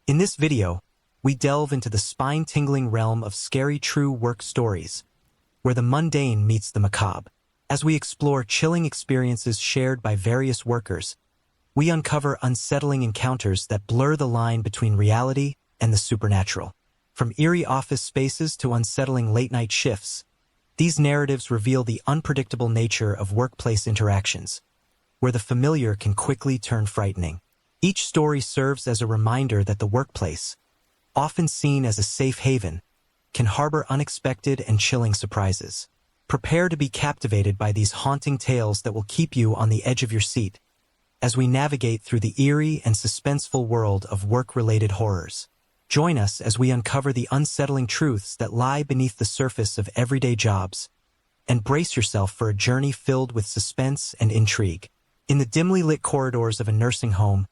In this video, we delve into the spine-tingling realm of scary true work stories, where the mundane meets the macabre. As we explore chilling experiences shared by various workers, we uncover unsettling encounters that blur the line between reality and the supernatural. From eerie office spaces to unsettling late-night shifts, these narratives reveal the unpredictable nature of workplace interactions, where the familiar can quickly turn frightening. Each story serves as a reminder that the workplace, often seen as a safe haven, can harbor unexpected and chilling surprises. Prepare to be captivated by these haunting tales that will keep you on the edge of your seat as we navigate through the eerie and suspenseful world of work-related horrors. Join us as we uncover the unsettling truths that lie beneath the surface of everyday jobs, and brace yourself for a journey filled with suspense and intrigue. In the dimly lit corridors of a nursing home,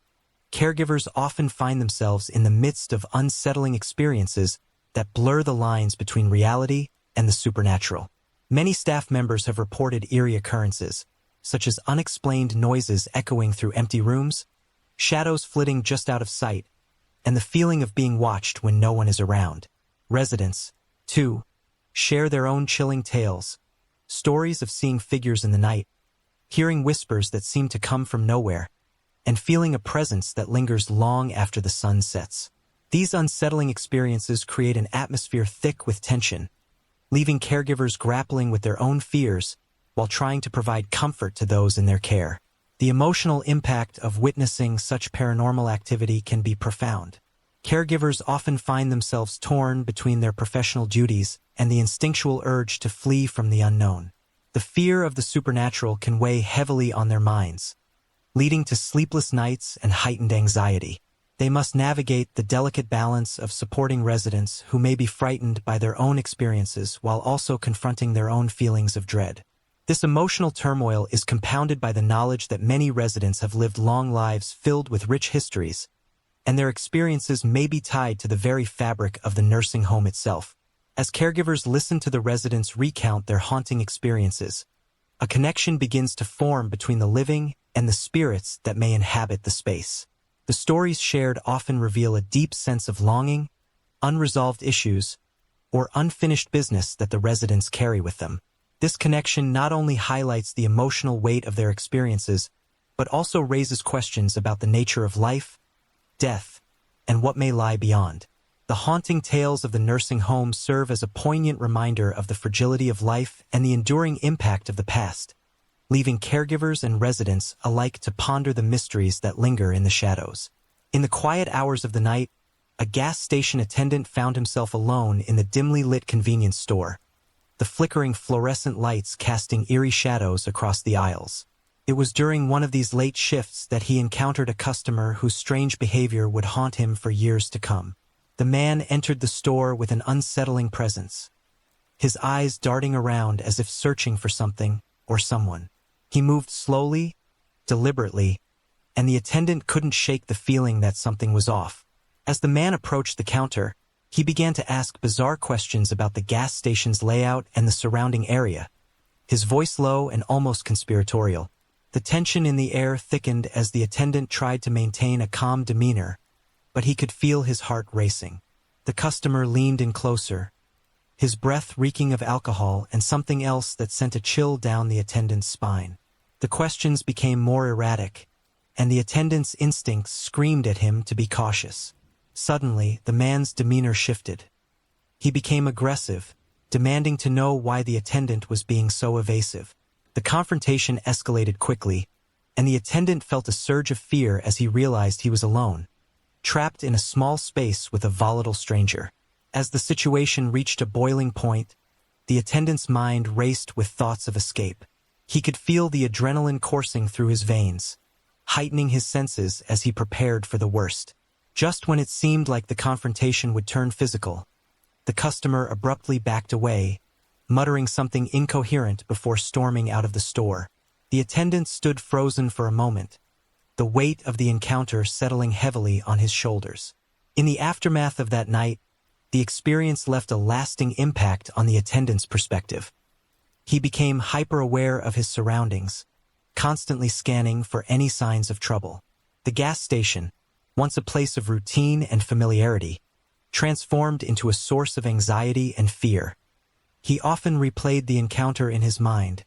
caregivers often find themselves in the midst of unsettling experiences that blur the lines between reality and the supernatural. Many staff members have reported eerie occurrences, such as unexplained noises echoing through empty rooms, shadows flitting just out of sight, and the feeling of being watched when no one is around. Residents, too, share their own chilling tales, stories of seeing figures in the night, hearing whispers that seem to come from nowhere, and feeling a presence that lingers long after the sun sets. These unsettling experiences create an atmosphere thick with tension, leaving caregivers grappling with their own fears while trying to provide comfort to those in their care. The emotional impact of witnessing such paranormal activity can be profound. Caregivers often find themselves torn between their professional duties and the instinctual urge to flee from the unknown. The fear of the supernatural can weigh heavily on their minds, leading to sleepless nights and heightened anxiety. They must navigate the delicate balance of supporting residents who may be frightened by their own experiences while also confronting their own feelings of dread. This emotional turmoil is compounded by the knowledge that many residents have lived long lives filled with rich histories, and their experiences may be tied to the very fabric of the nursing home itself. As caregivers listen to the residents recount their haunting experiences, a connection begins to form between the living and the spirits that may inhabit the space. The stories shared often reveal a deep sense of longing, unresolved issues, or unfinished business that the residents carry with them. This connection not only highlights the emotional weight of their experiences, but also raises questions about the nature of life, death, and what may lie beyond. The haunting tales of the nursing home serve as a poignant reminder of the fragility of life and the enduring impact of the past, leaving caregivers and residents alike to ponder the mysteries that linger in the shadows. In the quiet hours of the night, a gas station attendant found himself alone in the dimly lit convenience store, the flickering fluorescent lights casting eerie shadows across the aisles. It was during one of these late shifts that he encountered a customer whose strange behavior would haunt him for years to come. The man entered the store with an unsettling presence, his eyes darting around as if searching for something or someone. He moved slowly, deliberately, and the attendant couldn't shake the feeling that something was off. As the man approached the counter, he began to ask bizarre questions about the gas station's layout and the surrounding area, his voice low and almost conspiratorial. The tension in the air thickened as the attendant tried to maintain a calm demeanor, but he could feel his heart racing. The customer leaned in closer, his breath reeking of alcohol and something else that sent a chill down the attendant's spine. The questions became more erratic, and the attendant's instincts screamed at him to be cautious. Suddenly, the man's demeanor shifted. He became aggressive, demanding to know why the attendant was being so evasive. The confrontation escalated quickly, and the attendant felt a surge of fear as he realized he was alone, trapped in a small space with a volatile stranger. As the situation reached a boiling point, the attendant's mind raced with thoughts of escape. He could feel the adrenaline coursing through his veins, heightening his senses as he prepared for the worst. Just when it seemed like the confrontation would turn physical, the customer abruptly backed away, muttering something incoherent before storming out of the store. The attendant stood frozen for a moment, the weight of the encounter settling heavily on his shoulders. In the aftermath of that night, the experience left a lasting impact on the attendant's perspective. He became hyper-aware of his surroundings, constantly scanning for any signs of trouble. The gas station, once a place of routine and familiarity, transformed into a source of anxiety and fear. He often replayed the encounter in his mind,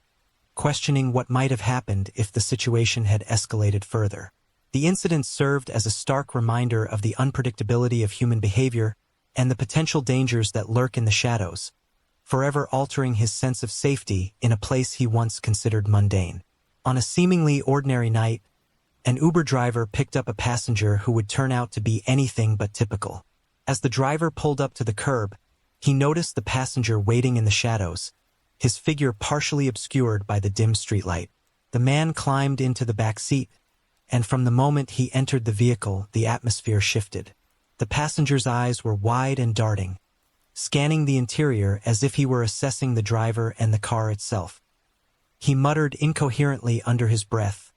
questioning what might have happened if the situation had escalated further. The incident served as a stark reminder of the unpredictability of human behavior and the potential dangers that lurk in the shadows, forever altering his sense of safety in a place he once considered mundane. On a seemingly ordinary night, an Uber driver picked up a passenger who would turn out to be anything but typical. As the driver pulled up to the curb, he noticed the passenger waiting in the shadows, his figure partially obscured by the dim streetlight. The man climbed into the back seat, and from the moment he entered the vehicle, the atmosphere shifted. The passenger's eyes were wide and darting, scanning the interior as if he were assessing the driver and the car itself. He muttered incoherently under his breath,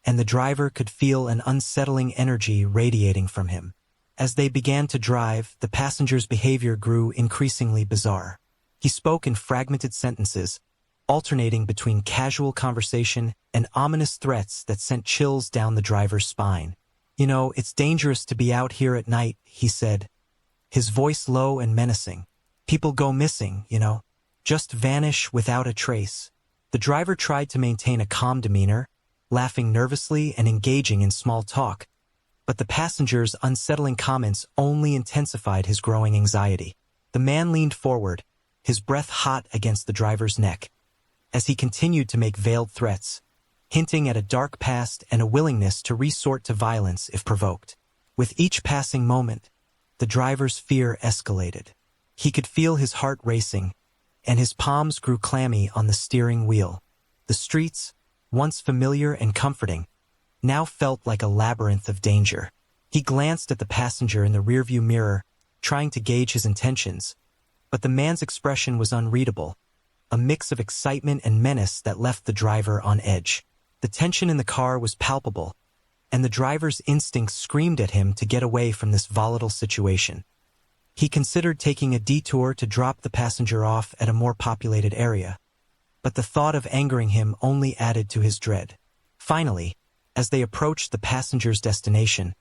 and the driver could feel an unsettling energy radiating from him. As they began to drive, the passenger's behavior grew increasingly bizarre. He spoke in fragmented sentences, alternating between casual conversation and ominous threats that sent chills down the driver's spine. "You know, it's dangerous to be out here at night," he said, his voice low and menacing. "People go missing, just vanish without a trace." The driver tried to maintain a calm demeanor, laughing nervously and engaging in small talk, but the passenger's unsettling comments only intensified his growing anxiety. The man leaned forward, his breath hot against the driver's neck, as he continued to make veiled threats, hinting at a dark past and a willingness to resort to violence if provoked. With each passing moment, the driver's fear escalated. He could feel his heart racing, and his palms grew clammy on the steering wheel. The streets, once familiar and comforting, now felt like a labyrinth of danger. He glanced at the passenger in the rearview mirror, trying to gauge his intentions, but the man's expression was unreadable, a mix of excitement and menace that left the driver on edge. The tension in the car was palpable, and the driver's instincts screamed at him to get away from this volatile situation. He considered taking a detour to drop the passenger off at a more populated area, but the thought of angering him only added to his dread. Finally, as they approached the passenger's destination,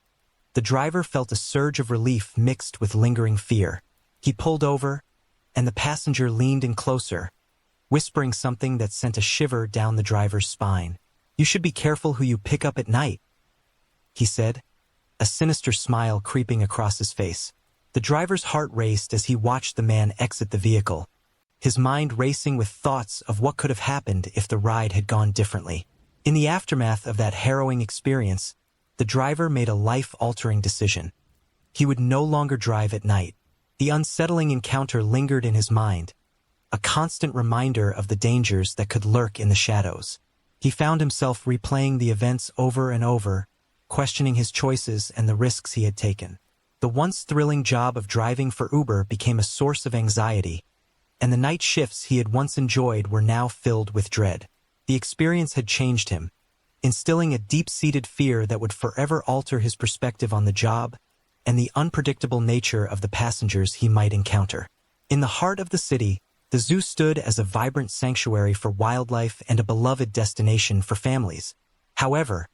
the driver felt a surge of relief mixed with lingering fear. He pulled over, and the passenger leaned in closer, whispering something that sent a shiver down the driver's spine. "You should be careful who you pick up at night," he said, a sinister smile creeping across his face. The driver's heart raced as he watched the man exit the vehicle, his mind racing with thoughts of what could have happened if the ride had gone differently. In the aftermath of that harrowing experience, the driver made a life-altering decision. He would no longer drive at night. The unsettling encounter lingered in his mind, a constant reminder of the dangers that could lurk in the shadows. He found himself replaying the events over and over, questioning his choices and the risks he had taken. The once thrilling job of driving for Uber became a source of anxiety, and the night shifts he had once enjoyed were now filled with dread. The experience had changed him, instilling a deep-seated fear that would forever alter his perspective on the job and the unpredictable nature of the passengers he might encounter. In the heart of the city, the zoo stood as a vibrant sanctuary for wildlife and a beloved destination for families. However,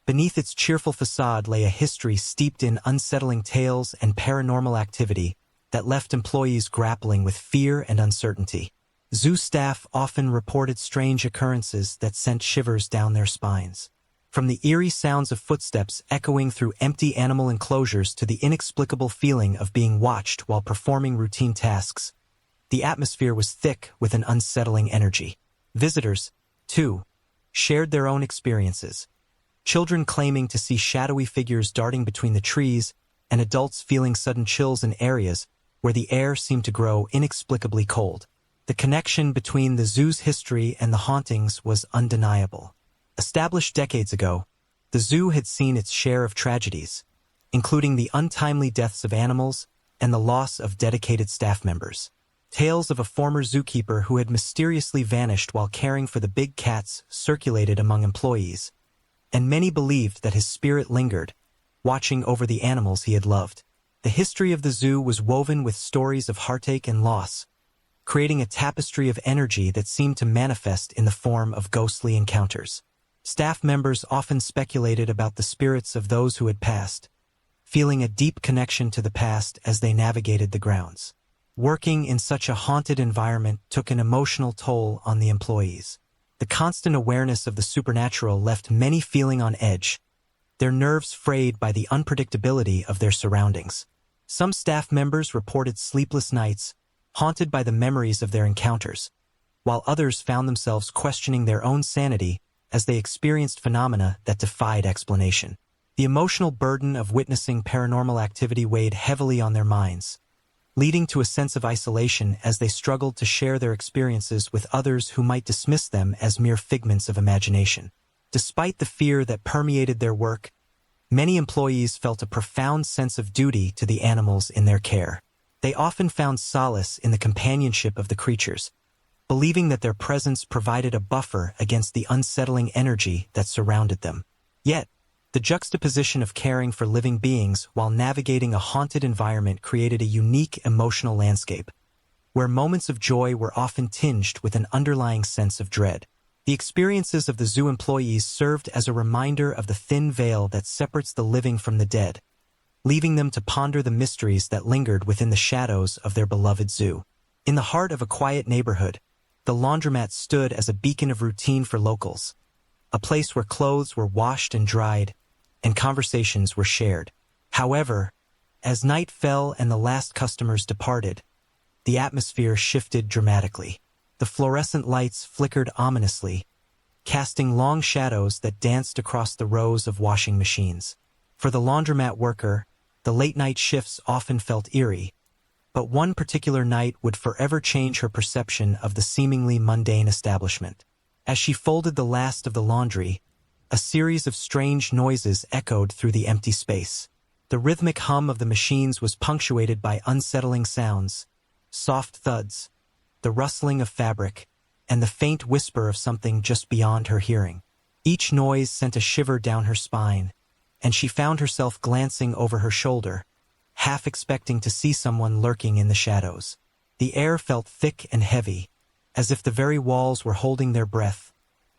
beneath its cheerful facade lay a history steeped in unsettling tales and paranormal activity that left employees grappling with fear and uncertainty. Zoo staff often reported strange occurrences that sent shivers down their spines. From the eerie sounds of footsteps echoing through empty animal enclosures to the inexplicable feeling of being watched while performing routine tasks, the atmosphere was thick with an unsettling energy. Visitors, too, shared their own experiences. Children claiming to see shadowy figures darting between the trees, and adults feeling sudden chills in areas where the air seemed to grow inexplicably cold. The connection between the zoo's history and the hauntings was undeniable. Established decades ago, the zoo had seen its share of tragedies, including the untimely deaths of animals and the loss of dedicated staff members. Tales of a former zookeeper who had mysteriously vanished while caring for the big cats circulated among employees, and many believed that his spirit lingered, watching over the animals he had loved. The history of the zoo was woven with stories of heartache and loss, creating a tapestry of energy that seemed to manifest in the form of ghostly encounters. Staff members often speculated about the spirits of those who had passed, feeling a deep connection to the past as they navigated the grounds. Working in such a haunted environment took an emotional toll on the employees. The constant awareness of the supernatural left many feeling on edge, their nerves frayed by the unpredictability of their surroundings. Some staff members reported sleepless nights, haunted by the memories of their encounters, while others found themselves questioning their own sanity as they experienced phenomena that defied explanation. The emotional burden of witnessing paranormal activity weighed heavily on their minds, leading to a sense of isolation as they struggled to share their experiences with others who might dismiss them as mere figments of imagination. Despite the fear that permeated their work, many employees felt a profound sense of duty to the animals in their care. They often found solace in the companionship of the creatures, believing that their presence provided a buffer against the unsettling energy that surrounded them. Yet, the juxtaposition of caring for living beings while navigating a haunted environment created a unique emotional landscape, where moments of joy were often tinged with an underlying sense of dread. The experiences of the zoo employees served as a reminder of the thin veil that separates the living from the dead, leaving them to ponder the mysteries that lingered within the shadows of their beloved zoo. In the heart of a quiet neighborhood, the laundromat stood as a beacon of routine for locals, a place where clothes were washed and dried, and conversations were shared. However, as night fell and the last customers departed, the atmosphere shifted dramatically. The fluorescent lights flickered ominously, casting long shadows that danced across the rows of washing machines. For the laundromat worker, the late-night shifts often felt eerie, but one particular night would forever change her perception of the seemingly mundane establishment. As she folded the last of the laundry, a series of strange noises echoed through the empty space. The rhythmic hum of the machines was punctuated by unsettling sounds, soft thuds, the rustling of fabric, and the faint whisper of something just beyond her hearing. Each noise sent a shiver down her spine, and she found herself glancing over her shoulder, half expecting to see someone lurking in the shadows. The air felt thick and heavy, as if the very walls were holding their breath,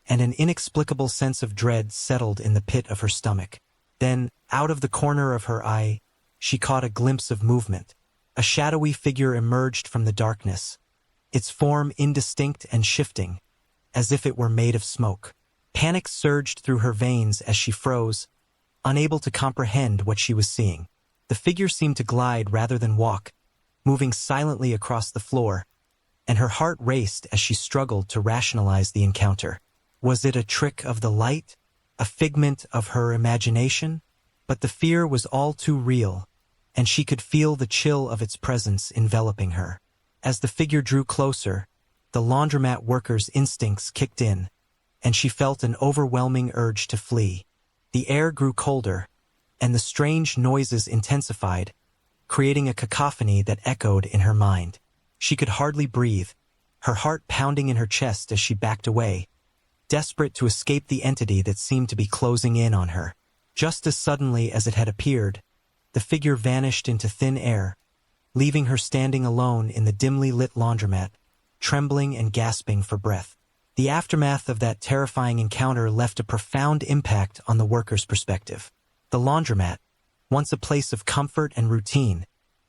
and an inexplicable sense of dread settled in the pit of her stomach. Then, out of the corner of her eye, she caught a glimpse of movement. A shadowy figure emerged from the darkness, its form indistinct and shifting, as if it were made of smoke. Panic surged through her veins as she froze, unable to comprehend what she was seeing. The figure seemed to glide rather than walk, moving silently across the floor, and her heart raced as she struggled to rationalize the encounter. Was it a trick of the light? A figment of her imagination? But the fear was all too real, and she could feel the chill of its presence enveloping her. As the figure drew closer, the laundromat worker's instincts kicked in, and she felt an overwhelming urge to flee. The air grew colder, and the strange noises intensified, creating a cacophony that echoed in her mind. She could hardly breathe, her heart pounding in her chest as she backed away, desperate to escape the entity that seemed to be closing in on her. Just as suddenly as it had appeared, the figure vanished into thin air, leaving her standing alone in the dimly lit laundromat, trembling and gasping for breath. The aftermath of that terrifying encounter left a profound impact on the worker's perspective. The laundromat, once a place of comfort and routine,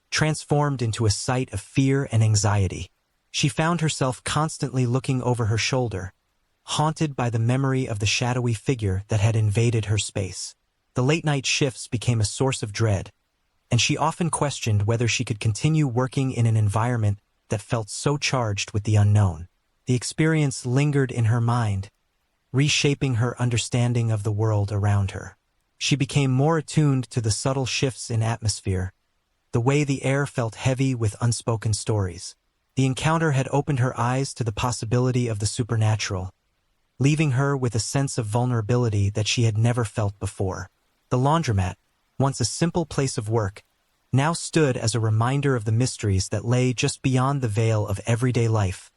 transformed into a site of fear and anxiety. She found herself constantly looking over her shoulder, haunted by the memory of the shadowy figure that had invaded her space. The late-night shifts became a source of dread, and she often questioned whether she could continue working in an environment that felt so charged with the unknown. The experience lingered in her mind, reshaping her understanding of the world around her. She became more attuned to the subtle shifts in atmosphere, the way the air felt heavy with unspoken stories. The encounter had opened her eyes to the possibility of the supernatural, leaving her with a sense of vulnerability that she had never felt before. The laundromat, once a simple place of work, now stood as a reminder of the mysteries that lay just beyond the veil of everyday life,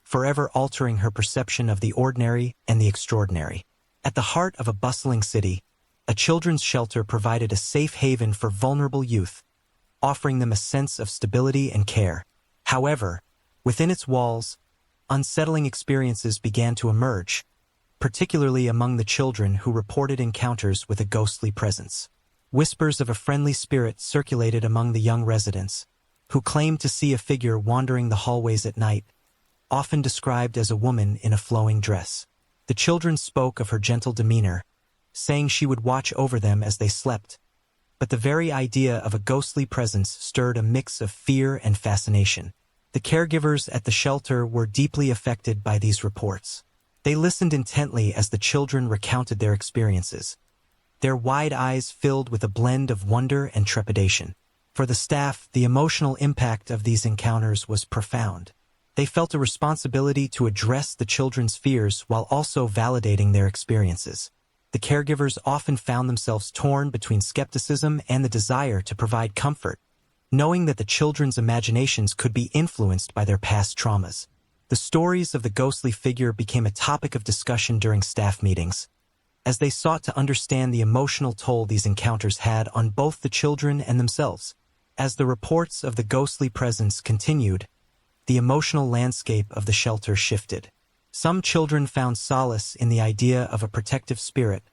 forever altering her perception of the ordinary and the extraordinary. At the heart of a bustling city, a children's shelter provided a safe haven for vulnerable youth, offering them a sense of stability and care. However, within its walls, unsettling experiences began to emerge, particularly among the children who reported encounters with a ghostly presence. Whispers of a friendly spirit circulated among the young residents, who claimed to see a figure wandering the hallways at night, often described as a woman in a flowing dress. The children spoke of her gentle demeanor, saying she would watch over them as they slept, but the very idea of a ghostly presence stirred a mix of fear and fascination. The caregivers at the shelter were deeply affected by these reports. They listened intently as the children recounted their experiences, their wide eyes filled with a blend of wonder and trepidation. For the staff, the emotional impact of these encounters was profound. They felt a responsibility to address the children's fears while also validating their experiences. The caregivers often found themselves torn between skepticism and the desire to provide comfort, knowing that the children's imaginations could be influenced by their past traumas. The stories of the ghostly figure became a topic of discussion during staff meetings, as they sought to understand the emotional toll these encounters had on both the children and themselves. As the reports of the ghostly presence continued, the emotional landscape of the shelter shifted. Some children found solace in the idea of a protective spirit,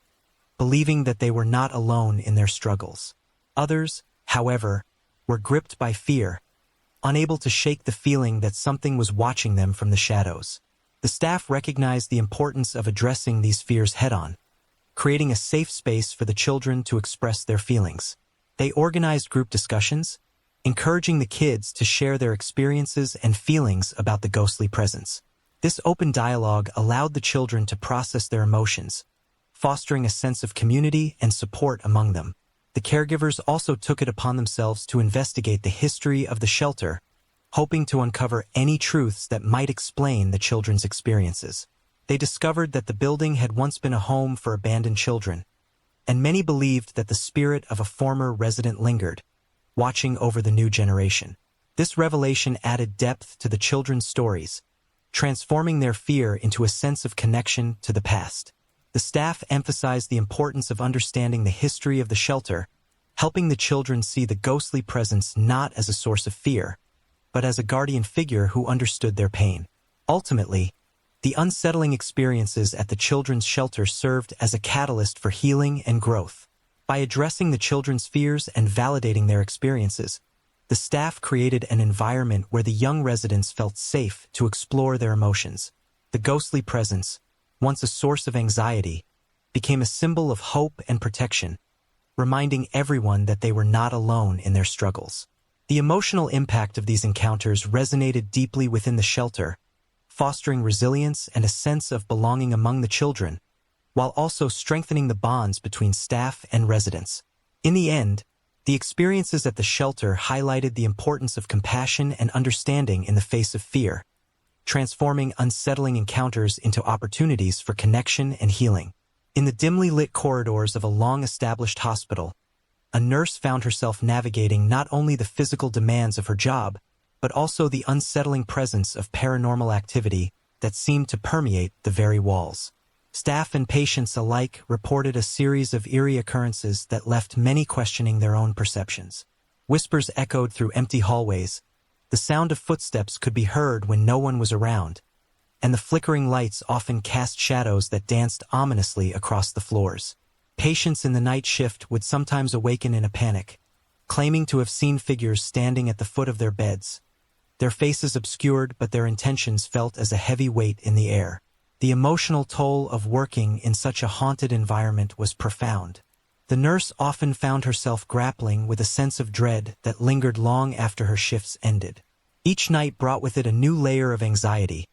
believing that they were not alone in their struggles. Others, however, were gripped by fear, unable to shake the feeling that something was watching them from the shadows. The staff recognized the importance of addressing these fears head-on, creating a safe space for the children to express their feelings. They organized group discussions, encouraging the kids to share their experiences and feelings about the ghostly presence. This open dialogue allowed the children to process their emotions, fostering a sense of community and support among them. The caregivers also took it upon themselves to investigate the history of the shelter, hoping to uncover any truths that might explain the children's experiences. They discovered that the building had once been a home for abandoned children, and many believed that the spirit of a former resident lingered, watching over the new generation. This revelation added depth to the children's stories, transforming their fear into a sense of connection to the past. The staff emphasized the importance of understanding the history of the shelter, helping the children see the ghostly presence not as a source of fear, but as a guardian figure who understood their pain. Ultimately, the unsettling experiences at the children's shelter served as a catalyst for healing and growth. By addressing the children's fears and validating their experiences, the staff created an environment where the young residents felt safe to explore their emotions. The ghostly presence, once a source of anxiety, became a symbol of hope and protection, reminding everyone that they were not alone in their struggles. The emotional impact of these encounters resonated deeply within the shelter, fostering resilience and a sense of belonging among the children, while also strengthening the bonds between staff and residents. In the end, the experiences at the shelter highlighted the importance of compassion and understanding in the face of fear, transforming unsettling encounters into opportunities for connection and healing. In the dimly lit corridors of a long-established hospital, a nurse found herself navigating not only the physical demands of her job, but also the unsettling presence of paranormal activity that seemed to permeate the very walls. Staff and patients alike reported a series of eerie occurrences that left many questioning their own perceptions. Whispers echoed through empty hallways, the sound of footsteps could be heard when no one was around, and the flickering lights often cast shadows that danced ominously across the floors. Patients in the night shift would sometimes awaken in a panic, claiming to have seen figures standing at the foot of their beds, their faces obscured but their intentions felt as a heavy weight in the air. The emotional toll of working in such a haunted environment was profound. The nurse often found herself grappling with a sense of dread that lingered long after her shifts ended. Each night brought with it a new layer of anxiety,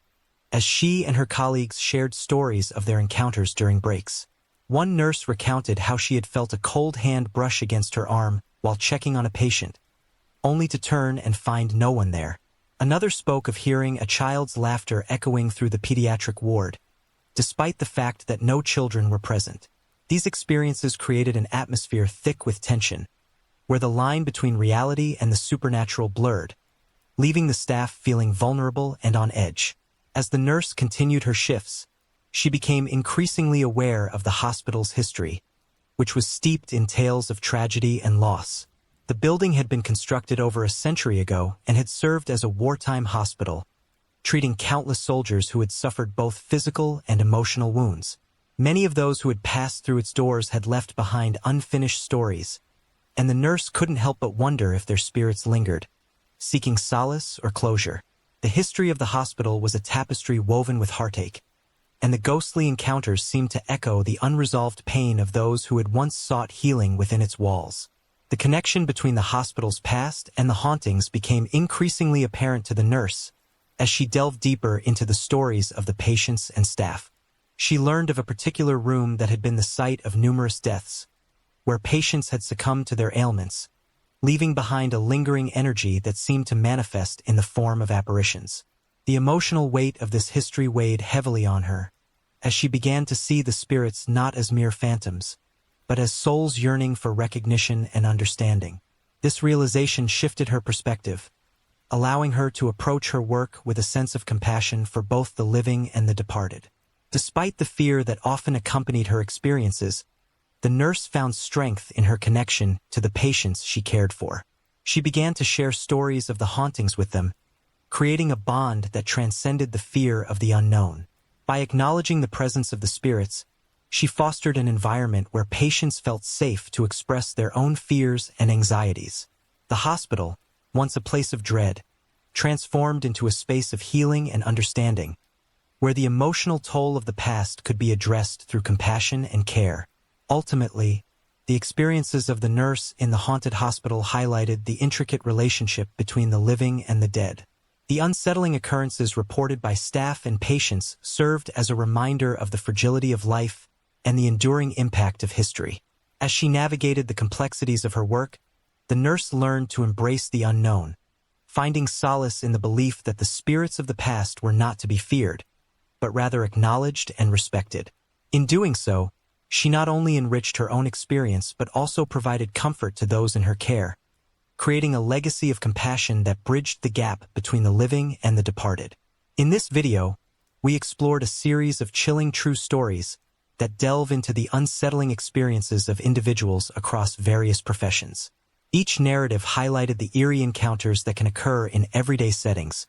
as she and her colleagues shared stories of their encounters during breaks. One nurse recounted how she had felt a cold hand brush against her arm while checking on a patient, only to turn and find no one there. Another spoke of hearing a child's laughter echoing through the pediatric ward, despite the fact that no children were present. These experiences created an atmosphere thick with tension, where the line between reality and the supernatural blurred, leaving the staff feeling vulnerable and on edge. As the nurse continued her shifts, she became increasingly aware of the hospital's history, which was steeped in tales of tragedy and loss. The building had been constructed over a century ago and had served as a wartime hospital, treating countless soldiers who had suffered both physical and emotional wounds. Many of those who had passed through its doors had left behind unfinished stories, and the nurse couldn't help but wonder if their spirits lingered, seeking solace or closure. The history of the hospital was a tapestry woven with heartache, and the ghostly encounters seemed to echo the unresolved pain of those who had once sought healing within its walls. The connection between the hospital's past and the hauntings became increasingly apparent to the nurse as she delved deeper into the stories of the patients and staff. She learned of a particular room that had been the site of numerous deaths, where patients had succumbed to their ailments, leaving behind a lingering energy that seemed to manifest in the form of apparitions. The emotional weight of this history weighed heavily on her, as she began to see the spirits not as mere phantoms, but as souls yearning for recognition and understanding. This realization shifted her perspective, allowing her to approach her work with a sense of compassion for both the living and the departed. Despite the fear that often accompanied her experiences, the nurse found strength in her connection to the patients she cared for. She began to share stories of the hauntings with them, creating a bond that transcended the fear of the unknown. By acknowledging the presence of the spirits, she fostered an environment where patients felt safe to express their own fears and anxieties. The hospital, once a place of dread, transformed into a space of healing and understanding, where the emotional toll of the past could be addressed through compassion and care. Ultimately, the experiences of the nurse in the haunted hospital highlighted the intricate relationship between the living and the dead. The unsettling occurrences reported by staff and patients served as a reminder of the fragility of life and the enduring impact of history. As she navigated the complexities of her work, the nurse learned to embrace the unknown, finding solace in the belief that the spirits of the past were not to be feared, but rather acknowledged and respected. In doing so, she not only enriched her own experience but also provided comfort to those in her care, creating a legacy of compassion that bridged the gap between the living and the departed. In this video, we explored a series of chilling true stories that delve into the unsettling experiences of individuals across various professions. Each narrative highlighted the eerie encounters that can occur in everyday settings,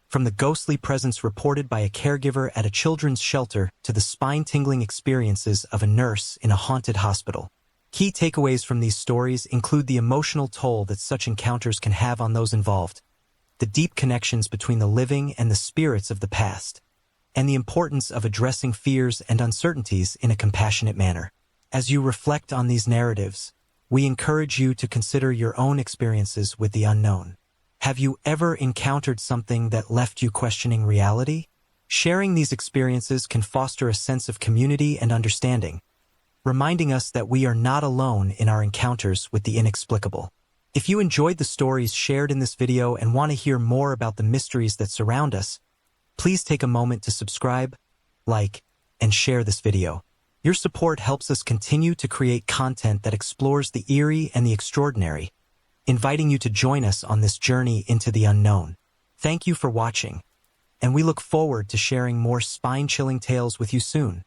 from the ghostly presence reported by a caregiver at a children's shelter to the spine-tingling experiences of a nurse in a haunted hospital. Key takeaways from these stories include the emotional toll that such encounters can have on those involved, the deep connections between the living and the spirits of the past, and the importance of addressing fears and uncertainties in a compassionate manner. As you reflect on these narratives, we encourage you to consider your own experiences with the unknown. Have you ever encountered something that left you questioning reality? Sharing these experiences can foster a sense of community and understanding, reminding us that we are not alone in our encounters with the inexplicable. If you enjoyed the stories shared in this video and want to hear more about the mysteries that surround us, please take a moment to subscribe, like, and share this video. Your support helps us continue to create content that explores the eerie and the extraordinary, inviting you to join us on this journey into the unknown. Thank you for watching, and we look forward to sharing more spine-chilling tales with you soon.